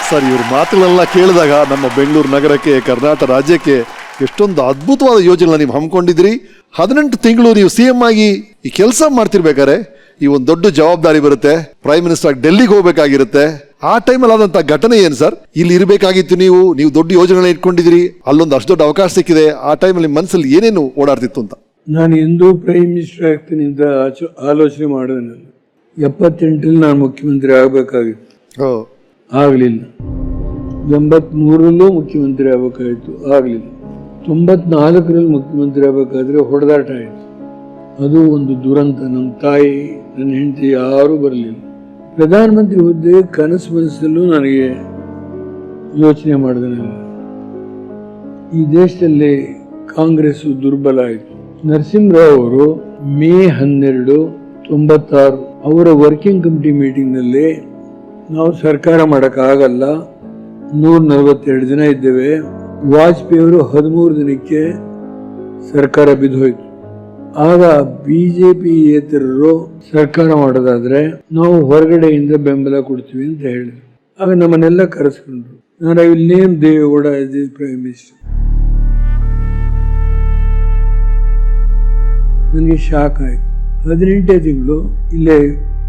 Sir, ಇವ್ರ ಮಾತುಗಳೆಲ್ಲ ಕೇಳಿದಾಗ ನಮ್ಮ ಬೆಂಗಳೂರು ನಗರಕ್ಕೆ, ಕರ್ನಾಟಕ ರಾಜ್ಯಕ್ಕೆ ಎಷ್ಟೊಂದು ಅದ್ಭುತವಾದ ಯೋಜನೆಗಳನ್ನ ನೀವು ಹಮ್ಮಿಕೊಂಡಿದ್ರಿ. 18 ತಿಂಗಳು ನೀವು CM ಆಗಿ ಈ ಕೆಲಸ ಮಾಡ್ತಿರ್ಬೇಕಾದ್ರೆ ಈ ಒಂದು ದೊಡ್ಡ ಜವಾಬ್ದಾರಿ ಬರುತ್ತೆ. ಪ್ರೈಮ್ ಮಿನಿಸ್ಟರ್ ಆಗಿ ಡೆಲ್ಲಿಗೆ ಹೋಗ್ಬೇಕಾಗಿರುತ್ತೆ. ಆ ಟೈಮಲ್ಲಿ ಆದಂತ ಘಟನೆ ಏನು ಸರ್? ಇಲ್ಲಿ ಇರಬೇಕಾಗಿತ್ತು, ನೀವು ದೊಡ್ಡ ಯೋಜನೆಗಳನ್ನ ಇಟ್ಕೊಂಡಿದ್ರಿ, ಅಲ್ಲೊಂದು ಅಷ್ಟು ದೊಡ್ಡ ಅವಕಾಶ ಸಿಕ್ಕಿದೆ. ಆ ಟೈಮಲ್ಲಿ ಮನಸ್ಸಲ್ಲಿ ಏನೇನು ಓಡಾಡ್ತಿತ್ತು ಅಂತ? ನಾನು ಎಂದೂ ಪ್ರೈಮ್ ಮಿನಿಸ್ಟರ್ ಆಗ್ತೀನಿ ಅಂತ ಆಲೋಚನೆ ಮಾಡಿದೆ. ನಾನು 78ರಲ್ಲಿ ನಾನು ಮುಖ್ಯಮಂತ್ರಿ ಆಗಬೇಕಾಗಿತ್ತು, ಆಗಲಿಲ್ಲ. 83ರಲ್ಲೂ ಮುಖ್ಯಮಂತ್ರಿ ಆಗಬೇಕಾಗಿತ್ತು, ಆಗಲಿಲ್ಲ. 94ರಲ್ಲಿ ಮುಖ್ಯಮಂತ್ರಿ ಆಗಬೇಕಾದ್ರೆ ಹೊಡೆದಾಟ ಆಯಿತು. ಅದು ಒಂದು ದುರಂತ. ನಮ್ಮ ತಾಯಿ, ನನ್ನ ಹೆಂಡತಿ ಯಾರೂ ಬರಲಿಲ್ಲ. ಪ್ರಧಾನಮಂತ್ರಿ ಹುದ್ದೆ ಕನಸು ಮನಸ್ಸಲ್ಲೂ ನನಗೆ ಯೋಚನೆ ಮಾಡಿದೆ. ಈ ದೇಶದಲ್ಲಿ ಕಾಂಗ್ರೆಸ್ಸು ದುರ್ಬಲ ಆಯಿತು. ನರಸಿಂಹರಾವ್ ಅವರು ಮೇ 12, 96 ಅವರ ವರ್ಕಿಂಗ್ ಕಮಿಟಿ ಮೀಟಿಂಗ್ನಲ್ಲಿ ನಾವು ಸರ್ಕಾರ ಮಾಡೋಕ್ಕಾಗಲ್ಲ, 142 ಜನ ಇದ್ದೇವೆ. ವಾಜಪೇಯಿ ಅವರು 13 ದಿನಕ್ಕೆ ಸರ್ಕಾರ ಬಿದ್ದೋಯ್ತು. ಆಗ BJP-ಯೇತರರು ಸರ್ಕಾರ ಮಾಡೋದಾದ್ರೆ ನಾವು ಹೊರಗಡೆಯಿಂದ ಬೆಂಬಲ ಕೊಡ್ತೀವಿ ಅಂತ ಹೇಳಿದ್ರು. ಆಗ ನಮ್ಮನ್ನೆಲ್ಲ ಕರೆಸ್ಕೊಂಡ್ರು. ನಾನು I will name Deve Gowda as the prime minister. ನನಗೆ ಶಾಕ್ ಆಯಿತು. 18 ತಿಂಗಳು ಇಲ್ಲೇ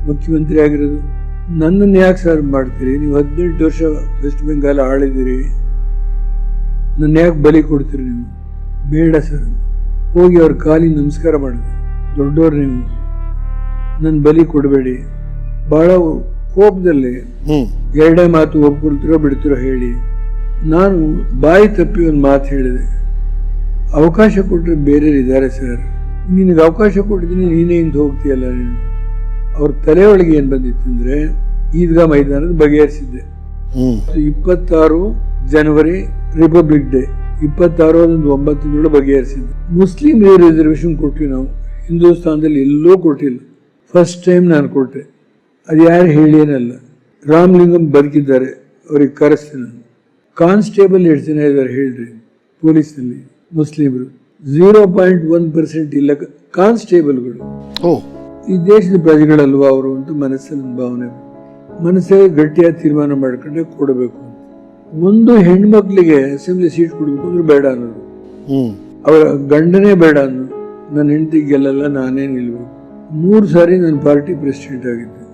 ಮುಖ್ಯಮಂತ್ರಿ ಆಗಿರೋದು. ನನ್ನನ್ನು ಯಾಕೆ ಸರ್ ಮಾಡ್ತೀರಿ? ನೀವು 18 ವರ್ಷ ವೆಸ್ಟ್ ಬೆಂಗಾಲ್ ಆಳಿದಿರಿ, ನನ್ನ ಯಾಕೆ ಬಲಿ ಕೊಡ್ತೀರಿ ನೀವು? ಬೇಡ ಸರ್. ಹೋಗಿ ಅವ್ರ ಕಾಲಿಗೆ ನಮಸ್ಕಾರ ಮಾಡಿದೆ. ದೊಡ್ಡವ್ರು ನೀವು, ನನ್ನ ಬಲಿ ಕೊಡಬೇಡಿ. ಬಹಳ ಕೋಪದಲ್ಲಿ ಎರಡೇ ಮಾತು ಒಪ್ಕೊಳ್ತಿರೋ ಬಿಡ್ತಿರೋ ಹೇಳಿ. ನಾನು ಬಾಯಿ ತಪ್ಪಿ ಒಂದು ಮಾತು ಹೇಳಿದೆ, ಅವಕಾಶ ಕೊಟ್ಟರೆ ಬೇರೆ ಇದ್ದಾರೆ ಸರ್, ನಿನಗೆ ಅವಕಾಶ ಕೊಟ್ಟಿದ್ದೀನಿ, ನೀನೇ ಇಂತ ಹೋಗ್ತೀಯಲ್ಲ ನೀನು. ಅವ್ರ ತಲೆ ಒಳಗೆ ಏನು ಬಂದಿತ್ತು ಅಂದರೆ ಈದ್ಗಾ ಮೈದಾನದ ಬಗೆಹರಿಸಿದ್ದೆ. 26 ಜನವರಿ ರಿಪಬ್ಲಿಕ್ ಡೇ, 26 9 ತಿಂಗಳು ಬಗೆಹರಿಸಿದ್ದೆ. ಮುಸ್ಲಿಂ ರಿಸರ್ವೇಷನ್ ಕೊಟ್ವಿ ನಾವು, ಹಿಂದೂಸ್ತಾನದಲ್ಲಿ ಎಲ್ಲೂ ಕೊಟ್ಟಿಲ್ಲ. ಫಸ್ಟ್ ಟೈಮ್ ನಾನು ಕೊಟ್ಟೆ. ಅದು ಯಾರು ಹೇಳಿಯೇನಲ್ಲ, ರಾಮಲಿಂಗಂ ಬದುಕಿದ್ದಾರೆ, ಅವ್ರಿಗೆ ಕರೆಸ್ತೀನಿ ನಾನು. ಕಾನ್ಸ್ಟೇಬಲ್ ಎಷ್ಟು ಜನ ಇದ್ದಾರೆ ಹೇಳ್ರಿ ಪೊಲೀಸ್ನಲ್ಲಿ ಮುಸ್ಲಿಮರು? 0.1% ಇಲ್ಲ ಕಾನ್ಸ್ಟೇಬಲ್ಗಳು. ಈ ದೇಶದ ಪ್ರಜೆಗಳಲ್ವಾ ಅವರು ಅಂತ ಮನಸ್ಸಲ್ಲಿ ಭಾವನೆ, ಮನಸ್ಸಲ್ಲಿ ಗಟ್ಟಿಯಾದ ತೀರ್ಮಾನ ಮಾಡ್ಕೊಂಡೆ ಕೊಡಬೇಕು ಅಂತ. ಒಂದು ಹೆಣ್ಮಕ್ಳಿಗೆ ಅಸೆಂಬ್ಲಿ ಸೀಟ್ ಕೊಡ್ಬೇಕು ಅಂದ್ರೆ ಬೇಡ ಅನ್ನೋದು, ಅವರ ಗಂಡನೇ ಬೇಡ ಅನ್ನೋದು. ನನ್ನ ಹೆಂಡತಿ ಗೆಲ್ಲಲ್ಲ, ನಾನೇ ನಿಲ್ಬೇಕು. 3 ಸಾರಿ ನಾನು ಪಾರ್ಟಿ ಪ್ರೆಸಿಡೆಂಟ್ ಆಗಿದ್ದೆ.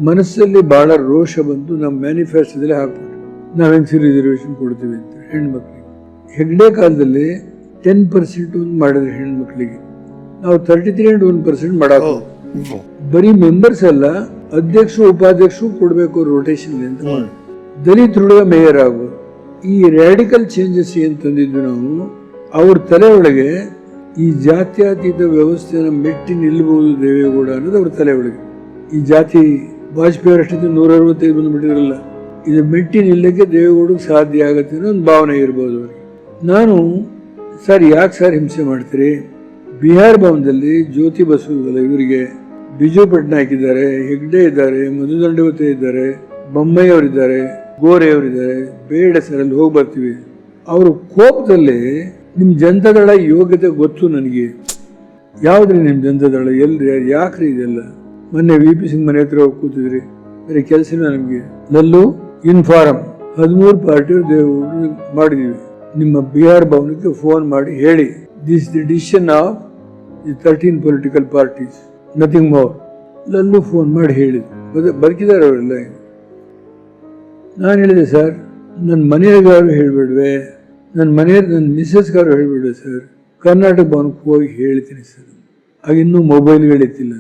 ಮನಸ್ಸಲ್ಲಿ ಬಹಳ ರೋಷ ಬಂತು. ನಮ್ಮ ಮ್ಯಾನಿಫೆಸ್ಟೋದಲ್ಲಿ ಹಾಕ್ಬಿಟ್ಟು ನಾವು ಹೆಂಗ್ ರಿಸರ್ವೇಷನ್ ಕೊಡ್ತೀವಿ ಅಂತ ಹೆಣ್ಮಕ್ಳಿಗೆ. ಹೆಗ್ಡೆ ಕಾಲದಲ್ಲಿ 10% ಮಾಡಿದ್ರೆ ಹೆಣ್ಮಕ್ಳಿಗೆ, ನಾವು 33.1% ಮಾಡಾಕ. ಬರೀ ಮೆಂಬರ್ಸ್ ಅಲ್ಲ, ಅಧ್ಯಕ್ಷರು ಉಪಾಧ್ಯಕ್ಷರು ಕೊಡಬೇಕು ರೋಟೇಷನ್ ಅಂತ. ದಲಿತರುಳ ಮೇಯರ್ ಆಗೋದು. ಈ ರ್ಯಾಡಿಕಲ್ ಚೇಂಜಸ್ ಏನ್ ತಂದಿದ್ದು ನಾವು, ಅವ್ರ ತಲೆ ಒಳಗೆ ಈ ಜಾತ್ಯತೀತ ವ್ಯವಸ್ಥೆಯನ್ನು ಮೆಟ್ಟಿ ನಿಲ್ಲಬಹುದು ದೇವೇಗೌಡ ಅನ್ನೋದು ಅವ್ರ ತಲೆ ಒಳಗೆ. ಈ ಜಾತಿ ವಾಜಪೇಯಿ ಅವರಷ್ಟೇ 165 ಬಂದ್ಬಿಟ್ಟಿರಲ್ಲ, ಇದು ಮೆಟ್ಟಿ ನಿಲ್ಲಕ್ಕೆ ದೇವೇಗೌಡಕ್ಕೆ ಸಾಧ್ಯ ಆಗತ್ತೆ ಅನ್ನೋ ಒಂದು ಭಾವನೆ ಇರ್ಬೋದು ಅವ್ರಿಗೆ. ನಾನು ಸರ್ ಯಾಕೆ ಸರ್ ಹಿಂಸೆ ಮಾಡ್ತೀರಿ? ಬಿಹಾರ್ ಭವನದಲ್ಲಿ ಜ್ಯೋತಿ ಬಸವಲ್ಲ, ಇವರಿಗೆ ಬಿಜು ಪಟ್ನಾಯಕ್ ಇದ್ದಾರೆ, ಹೆಗ್ಡೆ ಇದ್ದಾರೆ, ಮಧುದಂಡವತೆ ಇದ್ದಾರೆ, ಬೊಮ್ಮಾಯಿ ಅವರಿದ್ದಾರೆ, ಗೋರೆ ಅವರಿದ್ದಾರೆ. ಬೇಡ ಸರ್, ಅಲ್ಲಿ ಹೋಗಿ ಬರ್ತೀವಿ. ಅವರು ಕೋಪದಲ್ಲಿ ನಿಮ್ಮ ಜನತಾದಳ ಯೋಗ್ಯತೆ ಗೊತ್ತು ನನಗೆ. ಯಾವ್ದ್ರಿ ನಿಮ್ಮ ಜನತಾದಳ? ಎಲ್ರಿ? ಯಾಕ್ರಿ ಇದೆಲ್ಲ? ಮೊನ್ನೆ VP ಸಿಂಗ್ ಮನೆ ಹತ್ರ ಹೋಗಿ ಕೂತಿದ್ರಿ, ಬೇರೆ ಕೆಲಸನ ನಮಗೆ. ನಲ್ಲೂ ಇನ್ಫಾರಮ್ 13 ಪಾರ್ಟಿಯವರು ಮಾಡಿದೀವಿ. ನಿಮ್ಮ ಬಿಹಾರ್ ಭವನಕ್ಕೆ ಫೋನ್ ಮಾಡಿ ಹೇಳಿ, this the decision of the 13 political parties, nothing more. Lalu phone ಮಾಡಿ ಹೇಳಿದ್ರು, ಬದುಕಿದ್ದಾರೆ ಅವರೆಲ್ಲ. ನಾನು ಹೇಳಿದೆ, ಸರ್ ನನ್ನ ಮನೆಯವ್ರಿಗಾರು ಹೇಳ್ಬೇಡ್ವೆ, ನನ್ನ ಮಿಸ್ಸಸ್ಗಾರು ಹೇಳ್ಬೇಡ್ವೆ ಸರ್, ಕರ್ನಾಟಕ ಭವನಕ್ಕೆ ಹೋಗಿ ಹೇಳ್ತೀನಿ ಸರ್. ಆಗ ಇನ್ನೂ ಮೊಬೈಲ್ಗಳಿತ್ತಿಲ್ಲ.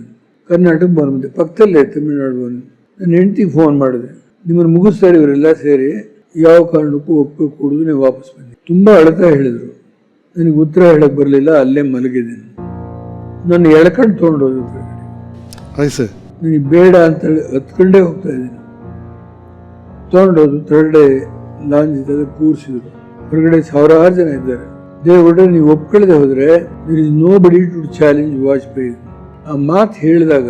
ಕರ್ನಾಟಕ ಭವನ ಮುಂದೆ ಪಕ್ಕದಲ್ಲೇ ತಮಿಳುನಾಡು ಭವನ. ನನ್ನ ಹೆಂಡತಿಗೆ ಫೋನ್ ಮಾಡಿದೆ, ನಿಮ್ಮನ್ನು ಮುಗಿಸ್ತಾರೆ ಇವರೆಲ್ಲ ಸೇರಿ, ಯಾವ ಕಾರಣಕ್ಕೂ ಒಪ್ಪಿಗೆ ಕೊಡೋದು, ನೀವು ವಾಪಸ್ ಬನ್ನಿ. ತುಂಬ ಅಳ್ತಾ ಹೇಳಿದರು. ನನಗೆ ಉತ್ತರ ಹೇಳಕ್ಕೆ ಬರಲಿಲ್ಲ, ಅಲ್ಲೇ ಮಲಗಿದ್ದೀನಿ. ನನ್ನ ಎಳ್ಕೊಂಡು ತೊಗೊಂಡೋದ್ರು. ನನಗೆ ಬೇಡ ಅಂತೇಳಿ ಹತ್ಕೊಂಡೇ ಹೋಗ್ತಾ ಇದ್ದೀನಿ. ತೊಗೊಂಡೋದು ಥರ್ಡೆ ಲಾಂಜ್ ಇದ್ದಾಗ ಕೂರಿಸಿದ್ರು. ಹೊರಗಡೆ 1000 ಜನ ಇದ್ದಾರೆ. ದೇವೇಗೌಡ ನೀವು ಒಪ್ಕೊಳ್ಳದೆ ಹೋದ್ರೆ there is nobody to challenge Vajpayee. ಆ ಮಾತು ಹೇಳಿದಾಗ,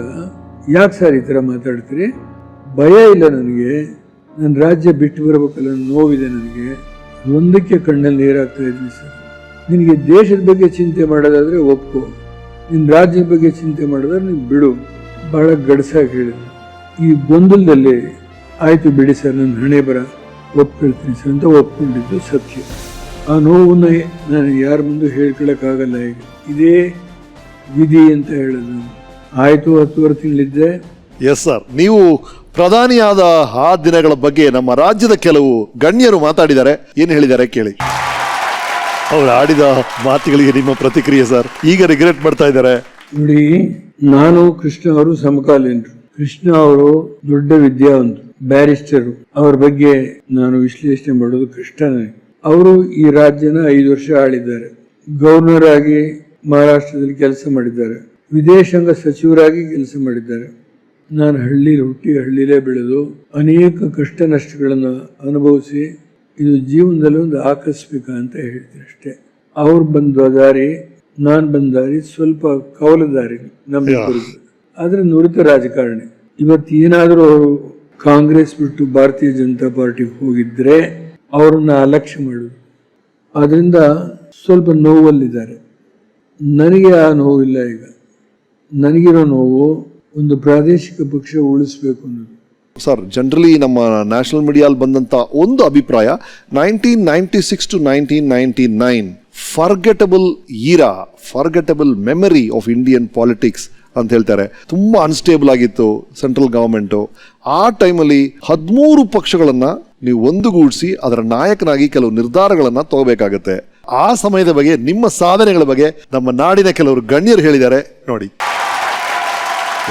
ಯಾಕೆ ಸರ್ ಈ ಥರ ಮಾತಾಡ್ತೀರಿ? ಭಯ ಇಲ್ಲ ನನಗೆ, ನನ್ನ ರಾಜ್ಯ ಬಿಟ್ಟು ಬರಬೇಕಲ್ಲ, ನೋವಿದೆ ನನಗೆ, ಒಂದಕ್ಕೆ ಕಣ್ಣಲ್ಲಿ ನೀರಾಗ್ತಾ ಇದ್ದೀನಿ ಸರ್. ನಿನಗೆ ದೇಶದ ಬಗ್ಗೆ ಚಿಂತೆ ಮಾಡೋದಾದ್ರೆ ಒಪ್ಕೋ, ನಿನ್ನ ರಾಜ್ಯದ ಬಗ್ಗೆ ಚಿಂತೆ ಮಾಡೋದಾದ್ರೆ ನೀನು ಬಿಡು. ಬಹಳ ಗಡಸಾಗಿ ಹೇಳಿದ್ರು. ಈ ಗೊಂದಲದಲ್ಲಿ ಆಯಿತು ಬಿಡಿ ಸರ್, ನನ್ನ ಹಣೆ ಬರ, ಒಪ್ಕೊಳ್ತೀನಿ ಸರ್ ಅಂತ ಒಪ್ಕೊಂಡಿದ್ದು ಸತ್ಯ. ಆ ನೋವನ್ನ ನಾನು ಯಾರ ಮುಂದೆ ಹೇಳ್ಕೊಳಕ್ಕಾಗಲ್ಲ. ಈಗ ಇದೇ ವಿಧಿ ಅಂತ ಹೇಳೋದು. ಆಯಿತು, 10 ತಿಂಗಳಿದ್ದೆ. ಎಸ್ ಸರ್, ನೀವು ಪ್ರಧಾನಿಯಾದ ಆ ದಿನಗಳ ಬಗ್ಗೆ ನಮ್ಮ ರಾಜ್ಯದ ಕೆಲವು ಗಣ್ಯರು ಮಾತಾಡಿದ್ದಾರೆ. ಏನು ಹೇಳಿದ್ದಾರೆ ಕೇಳಿ. ಅವ್ರು ಆಡಿದ ಮಾತುಗಳಿಗೆ ನಿಮ್ಮ ಪ್ರತಿಕ್ರಿಯೆ ಸರ್. ಈಗ ರಿಗ್ರೆಟ್ ಮಾಡ್ತಾ ಇದ್ದಾರೆ. ನೋಡಿ, ನಾನು ಕೃಷ್ಣ ಅವರು ಸಮಕಾಲೀನರು. ಕೃಷ್ಣ ಅವರು ದೊಡ್ಡ ವಿದ್ಯಾವಂತರು, ಬ್ಯಾರಿಸ್ಟರು. ಅವ್ರ ಬಗ್ಗೆ ನಾನು ವಿಶ್ಲೇಷಣೆ ಮಾಡೋದು ಕಷ್ಟ ನನಗೆ. ಅವರು ಈ ರಾಜ್ಯನ 5 ವರ್ಷ ಆಳಿದ್ದಾರೆ. ಗವರ್ನರ್ ಆಗಿ ಮಹಾರಾಷ್ಟ್ರದಲ್ಲಿ ಕೆಲಸ ಮಾಡಿದ್ದಾರೆ. ವಿದೇಶಾಂಗ ಸಚಿವರಾಗಿ ಕೆಲಸ ಮಾಡಿದ್ದಾರೆ. ನಾನು ಹಳ್ಳಿಲಿ ಹುಟ್ಟಿ ಹಳ್ಳಿಲೇ ಬೆಳೆದು ಅನೇಕ ಕಷ್ಟ ನಷ್ಟಗಳನ್ನು ಅನುಭವಿಸಿ ಇದು ಜೀವನದಲ್ಲಿ ಒಂದು ಆಕಸ್ಮಿಕ ಅಂತ ಹೇಳ್ತೀನಿ ಅಷ್ಟೇ. ಅವ್ರು ಬಂದ ದಾರಿ, ನಾನು ಬಂದ ದಾರಿ ಸ್ವಲ್ಪ ಕವಲ ದಾರಿ ನಮ್ಮಿಬ್ಬರಿಗೂ. ಆದ್ರೆ ನುರಿತ ರಾಜಕಾರಣಿ. ಇವತ್ತು ಏನಾದರೂ ಅವರು ಕಾಂಗ್ರೆಸ್ ಬಿಟ್ಟು ಭಾರತೀಯ ಜನತಾ ಪಾರ್ಟಿಗೆ ಹೋಗಿದ್ರೆ ಅವರನ್ನ ಅಲಕ್ಷ್ಯ ಮಾಡೋದು. ಅದರಿಂದ ಸ್ವಲ್ಪ ನೋವಲ್ಲಿದ್ದಾರೆ. ನನಗೆ ಆ ನೋವಿಲ್ಲ. ಈಗ ನನಗಿರೋ ನೋವು ಒಂದು ಪ್ರಾದೇಶಿಕ ಪಕ್ಷ ಉಳಿಸ್ಬೇಕು ಅನ್ನೋದು. ಸರ್, ಜನರಲಿ ನಮ್ಮ ನ್ಯಾಷನಲ್ ಮೀಡಿಯಾಲ್ ಬಂದಂತ ಒಂದು ಅಭಿಪ್ರಾಯ 1996 to 1999 forgettable era, forgettable memory of Indian politics ಅಂತ ಹೇಳ್ತಾರೆ. ತುಂಬಾ ಅನ್ಸ್ಟೇಬಲ್ ಆಗಿತ್ತು ಸೆಂಟ್ರಲ್ ಗವರ್ಮೆಂಟ್. ಆ ಟೈಮಲ್ಲಿ 13 ಪಕ್ಷಗಳನ್ನ ನೀವು ಒಂದುಗೂಡಿಸಿ ಅದರ ನಾಯಕನಾಗಿ ಕೆಲವು ನಿರ್ಧಾರಗಳನ್ನ ತಗೋಬೇಕಾಗತ್ತೆ. ಆ ಸಮಯದ ಬಗ್ಗೆ, ನಿಮ್ಮ ಸಾಧನೆಗಳ ಬಗ್ಗೆ ನಮ್ಮ ನಾಡಿನ ಕೆಲವರು ಗಣ್ಯರು ಹೇಳಿದ್ದಾರೆ ನೋಡಿ.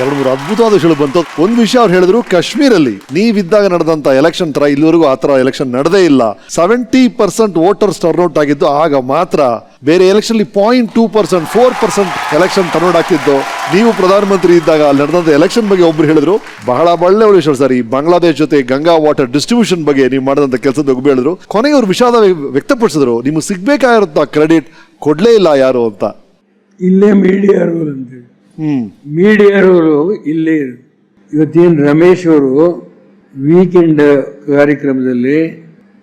2-3 ಅದ್ಭುತವಾದ ವಿಷಯಗಳು ಬಂತು. ಒಂದು ವಿಷಯ ಅವ್ರು ಹೇಳಿದ್ರು, ಕಾಶ್ಮೀರಲ್ಲಿ ನೀವಿದ್ದಾಗ ನಡೆದಂತ ಎಲೆಕ್ಷನ್ ತರ ಇಲ್ಲಿವರೆಗೂ ಆ ತರ ಎಲೆಕ್ಷನ್ ನಡೆದೇ ಇಲ್ಲ. 70% ವೋಟರ್ಸ್ ಟರ್ನ್ಔಟ್ ಆಗಿದ್ದು ಆಗ ಮಾತ್ರ. ಬೇರೆ ಎಲೆಕ್ಷನ್ 0.2%, 4% ಎಲೆಕ್ಷನ್ ಟರ್ನ್ಔಟ್ ಆಗ್ತಿದ್ದು. ನೀವು ಪ್ರಧಾನಮಂತ್ರಿ ಇದ್ದಾಗ ಅಲ್ಲಿ ನಡೆದಂತ ಎಲೆಕ್ಷನ್ ಬಗ್ಗೆ ಒಬ್ರು ಹೇಳಿದ್ರು, ಬಹಳ ಒಳ್ಳೆ ವಿಷಯ ಸರ್. ಈ ಬಾಂಗ್ಲಾದೇಶ ಜೊತೆ ಗಂಗಾ ವಾಟರ್ ಡಿಸ್ಟ್ರಿಬ್ಯೂಷನ್ ಬಗ್ಗೆ ನೀವು ಮಾಡಿದಂತ ಕೆಲಸದ ಒಬ್ಬರು ಹೇಳಿದ್ರು. ಕೊನೆಗೆ ಅವ್ರು ವಿಷಾದ ವ್ಯಕ್ತಪಡಿಸಿದ್ರು, ನಿಮ್ಗೆ ಸಿಗ್ಬೇಕಾಗಿರುತ್ತ ಕ್ರೆಡಿಟ್ ಕೊಡ್ಲೇ ಇಲ್ಲ ಯಾರು ಅಂತ. ಇಲ್ಲೇ ಮೀಡಿಯಾ ರೋಲ್ ಅಂತೇಳಿ ಮೀಡಿಯಾ ರೋಲು ಇಲ್ಲೇ ಇರೋದು. ಇವತ್ತೇನು ರಮೇಶ್ ಅವರು ವೀಕೆಂಡ್ ಕಾರ್ಯಕ್ರಮದಲ್ಲಿ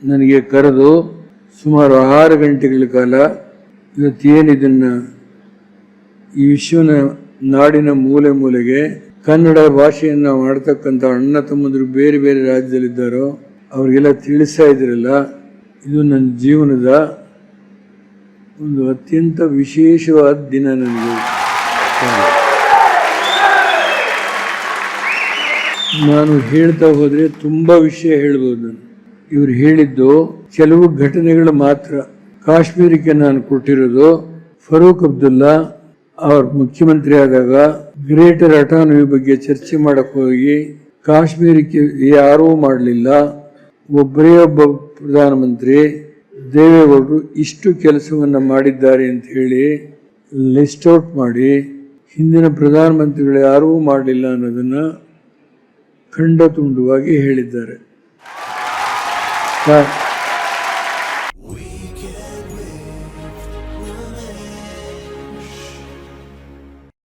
ನನಗೆ ಕರೆದು ಸುಮಾರು 6 ಗಂಟೆಗಳ ಕಾಲ ಇವತ್ತೇನು ಇದನ್ನ ಈ ವಿಶ್ವನ ನಾಡಿನ ಮೂಲೆ ಮೂಲೆಗೆ ಕನ್ನಡ ಭಾಷೆಯನ್ನು ಮಾಡ್ತಕ್ಕಂಥ ಅಣ್ಣ ತಮ್ಮಂದರು ಬೇರೆ ಬೇರೆ ರಾಜ್ಯದಲ್ಲಿದ್ದಾರೋ ಅವ್ರಿಗೆಲ್ಲ ತಿಳಿಸ್ತಾ ಇದ್ರಲ್ಲ, ಇದು ನನ್ನ ಜೀವನದ ಒಂದು ಅತ್ಯಂತ ವಿಶೇಷವಾದ ದಿನ ನನಗೆ. ನಾನು ಹೇಳ್ತಾ ಹೋದರೆ ತುಂಬ ವಿಷಯ ಹೇಳ್ಬೋದು ನಾನು. ಇವರು ಹೇಳಿದ್ದು ಕೆಲವು ಘಟನೆಗಳು ಮಾತ್ರ. ಕಾಶ್ಮೀರಕ್ಕೆ ನಾನು ಕೊಟ್ಟಿರೋದು ಫರೂಕ್ ಅಬ್ದುಲ್ಲಾ ಅವ್ರ ಮುಖ್ಯಮಂತ್ರಿ ಆದಾಗ ಗ್ರೇಟರ್ ಅಟಾನಮಿ ಬಗ್ಗೆ ಚರ್ಚೆ ಮಾಡಕ್ಕೆ ಹೋಗಿ ಕಾಶ್ಮೀರಕ್ಕೆ ಯಾರೂ ಮಾಡಲಿಲ್ಲ. ಒಬ್ಬರೇ ಒಬ್ಬ ಪ್ರಧಾನಮಂತ್ರಿ ದೇವೇಗೌಡರು ಇಷ್ಟು ಕೆಲಸವನ್ನು ಮಾಡಿದ್ದಾರೆ ಅಂತ ಹೇಳಿ ಲಿಸ್ಟ್ ಔಟ್ ಮಾಡಿ ಹಿಂದಿನ ಪ್ರಧಾನಮಂತ್ರಿಗಳು ಯಾರೂ ಮಾಡಲಿಲ್ಲ ಅನ್ನೋದನ್ನು ಖಂಡ ತುಂಡುವಾಗಿ ಹೇಳಿದ್ದಾರೆ.